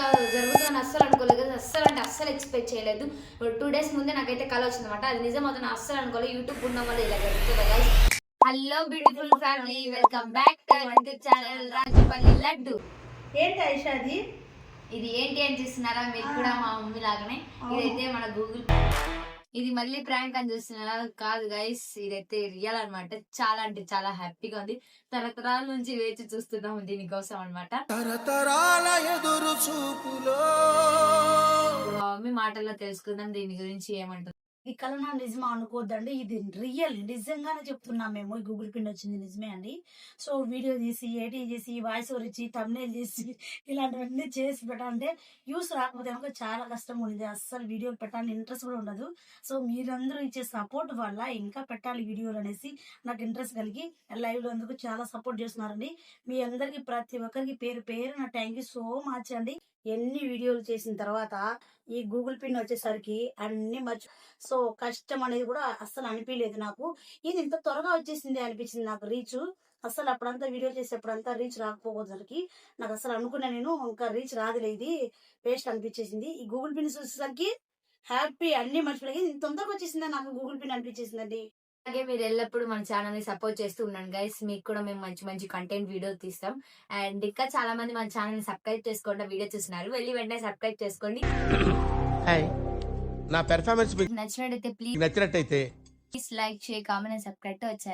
జరుగుతుందని అస్సలు అనుకోలేదు, అస్సలు అంటే అస్సలు ఎక్స్పెక్ట్ చేయలేదు. 2 డేస్ ముందే నాకైతే కల వచ్చిందన్నమాట. అది నిజం అవుతుంది అస్సలు అనుకోలేదు. యూట్యూబ్ ఉండడం వల్ల ఇలా జరుగుతుంది guys. Hello beautiful family, welcome back to our channel Rajapalli laddu. ఏంటి ఐషాది ఇది ఏంటి అని చూస్తున్నారా? మీరు కూడా మా మమ్మీ లాగానే. ఇదైతే మన గూగుల్, ఇది మళ్ళీ ప్రాంక్ అని చూస్తున్నారా? కాదు గైస్, ఇదైతే రియల్ అన్నమాట. చాలా అంటే చాలా హ్యాపీగా ఉంది. తరతరాల నుంచి వేచి చూస్తున్నాం దీనికోసం అన్నమాట. మా మమ్మీ మాటల్లో తెలుసుకుందాం దీని గురించి ఏమంటారు. ఈ కలనా నిజమా అనుకోవద్దండి, ఇది రియల్, నిజంగానే చెప్తున్నాం మేము. ఈ గూగుల్ పిన్ వచ్చింది నిజమే అండి. సో వీడియో తీసి ఎడిట్ చేసి వాయిస్ ఓవర్ ఇచ్చి thumbnail చేసి ఇలాంటివన్నీ చేసి పెట్టాలంటే వ్యూస్ రాకపోతే కనుక చాలా కష్టం ఉంది. అస్సలు వీడియోలు పెట్టాలని ఇంట్రెస్ట్ కూడా ఉండదు. సో మీరందరూ ఇచ్చే సపోర్ట్ వల్ల ఇంకా పెట్టాలి వీడియోలు అనేసి నాకు ఇంట్రెస్ట్ కలిగి లైవ్ లో అందుకు చాలా సపోర్ట్ చేస్తున్నారండి. మీ అందరికి ప్రతి ఒక్కరికి పేరు పేరు నా థ్యాంక్ యూ సో మచ్ అండి. ఎన్ని వీడియోలు చేసిన తర్వాత ఈ గూగుల్ పిన్ వచ్చేసరికి అన్ని సో కష్టం అనేది కూడా అస్సలు అనిపించలేదు నాకు. ఇది ఇంత త్వరగా వచ్చేసింది అనిపించింది నాకు రీచ్. అసలు అప్పుడంతా వీడియో చేసేప్పుడంతా రీచ్ రాకపోయేసరికి నాకు అసలు అనుకున్నా నేను ఇంకా రీచ్ రాదులే, ఇది వేస్ట్ అనిపించేసింది. ఈ గూగుల్ పిన్ చూసేసరికి హ్యాపీ, అన్ని మర్చిపోయి ఇంత తొందరగా వచ్చేసిందని నాకు గూగుల్ పిన్ అనిపించేసిందండి. అలాగే మీరు ఎల్లప్పుడూ మన ఛానల్ ని సపోర్ట్ చేస్తూ ఉండండి గైస్. మీకు కూడా మేము మంచి మంచి కంటెంట్ వీడియో తీస్తాం. అండ్ ఇంకా చాలా మంది మన ఛానల్ ని సబ్స్క్రైబ్ చేసుకోండి, వీడియో చూస్తున్నారు, వెళ్ళి వెంటనే సబ్స్క్రైబ్ చేసుకోండి. నా పెర్ఫార్మెన్స్ నచ్చినట్టయితే ప్లీజ్ నచ్చినట్టయితే like share comment and subscribe to our channel.